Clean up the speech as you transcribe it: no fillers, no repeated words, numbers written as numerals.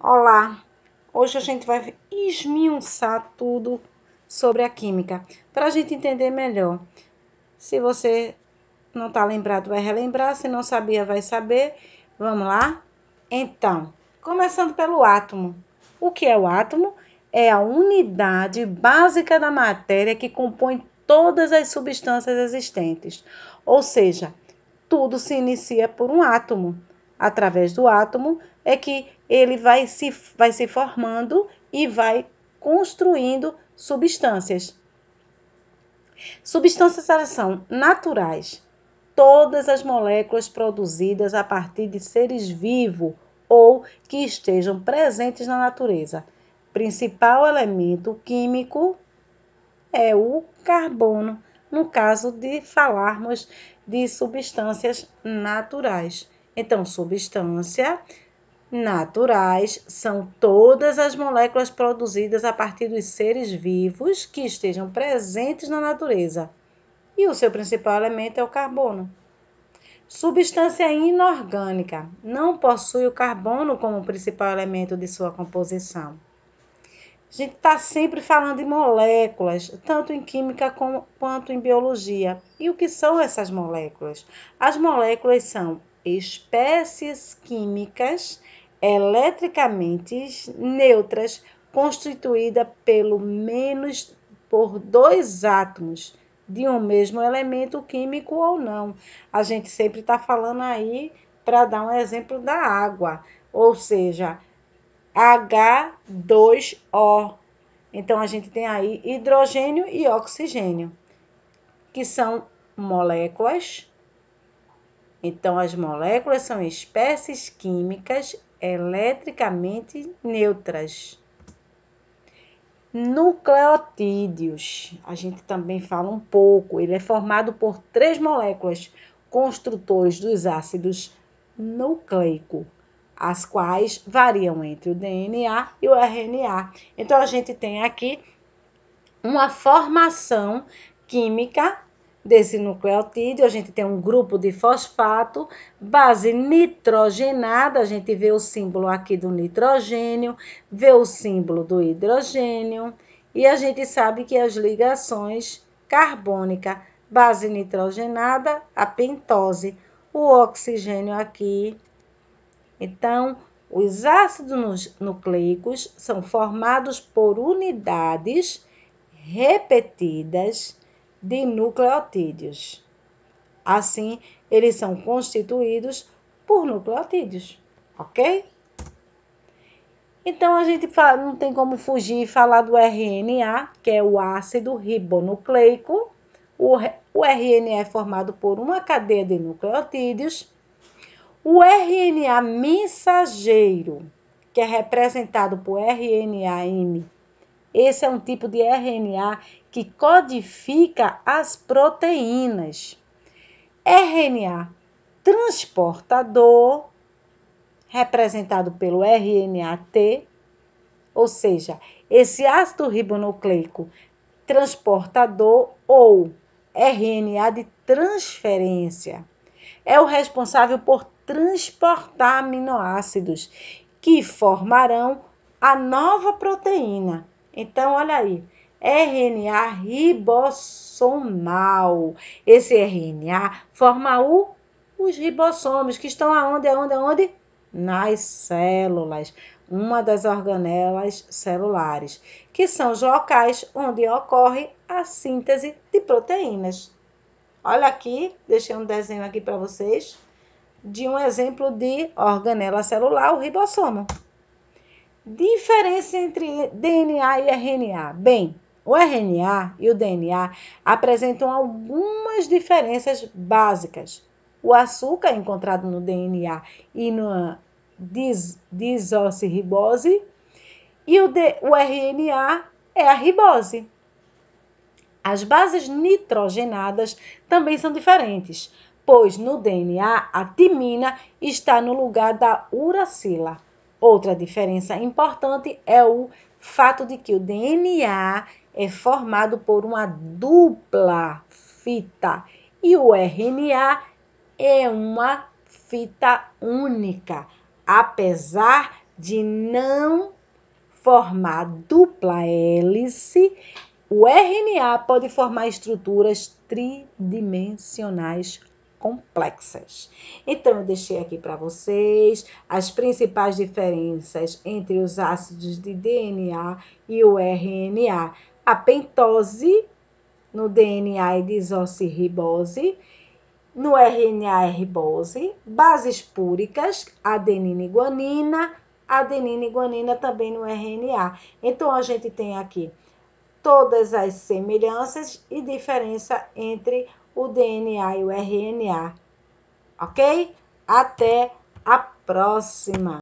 Olá! Hoje a gente vai esmiuçar tudo sobre a química, para a gente entender melhor. Se você não está lembrado, vai relembrar. Se não sabia, vai saber. Vamos lá? Então, começando pelo átomo. O que é o átomo? É a unidade básica da matéria que compõe todas as substâncias existentes. Ou seja, tudo se inicia por um átomo. Através do átomo é que ele vai se formando e vai construindo substâncias. Substâncias, elas são naturais. Todas as moléculas produzidas a partir de seres vivos ou que estejam presentes na natureza. Principal elemento químico é o carbono, no caso de falarmos de substâncias naturais. Então, substância naturais são todas as moléculas produzidas a partir dos seres vivos que estejam presentes na natureza. E o seu principal elemento é o carbono. Substância inorgânica não possui o carbono como principal elemento de sua composição. A gente está sempre falando de moléculas, tanto em química quanto em biologia. E o que são essas moléculas? As moléculas são espécies químicas eletricamente neutras, constituídas pelo menos por dois átomos de um mesmo elemento químico ou não. A gente sempre está falando aí para dar um exemplo da água, ou seja, H2O. Então, a gente tem aí hidrogênio e oxigênio, que são moléculas. Então, as moléculas são espécies químicas eletricamente neutras. Nucleotídeos, a gente também fala um pouco. Ele é formado por três moléculas construtores dos ácidos nucleico, as quais variam entre o DNA e o RNA. Então, a gente tem aqui uma formação química desse nucleotídeo. A gente tem um grupo de fosfato, base nitrogenada, a gente vê o símbolo aqui do nitrogênio, vê o símbolo do hidrogênio, e a gente sabe que as ligações carbônica, base nitrogenada, a pentose, o oxigênio aqui. Então, os ácidos nucleicos são formados por unidades repetidas de nucleotídeos. Assim, eles são constituídos por nucleotídeos, ok? Então, a gente não tem como fugir e falar do RNA, que é o ácido ribonucleico. O RNA é formado por uma cadeia de nucleotídeos. O RNA mensageiro, que é representado por RNA-M, esse é um tipo de RNA que codifica as proteínas. RNA transportador, representado pelo RNA-T, ou seja, esse ácido ribonucleico transportador ou RNA de transferência é o responsável por transportar aminoácidos que formarão a nova proteína. Então, olha aí, RNA ribossomal. Esse RNA forma os ribossomos, que estão aonde? Nas células, uma das organelas celulares, que são os locais onde ocorre a síntese de proteínas. Olha aqui, deixei um desenho aqui para vocês de um exemplo de organela celular, o ribossomo. Diferença entre DNA e RNA. Bem, o RNA e o DNA apresentam algumas diferenças básicas. O açúcar encontrado no DNA e na desoxirribose e o RNA é a ribose. As bases nitrogenadas também são diferentes, pois no DNA a timina está no lugar da uracila. Outra diferença importante é o fato de que o DNA é formado por uma dupla fita e o RNA é uma fita única, apesar de não formar dupla hélice, o RNA pode formar estruturas tridimensionais complexas. Então, eu deixei aqui para vocês as principais diferenças entre os ácidos de DNA e o RNA. A pentose no DNA é desoxirribose, no RNA é ribose, bases púricas, adenina e guanina também no RNA. Então, a gente tem aqui todas as semelhanças e diferença entre o DNA e o RNA, ok? Até a próxima!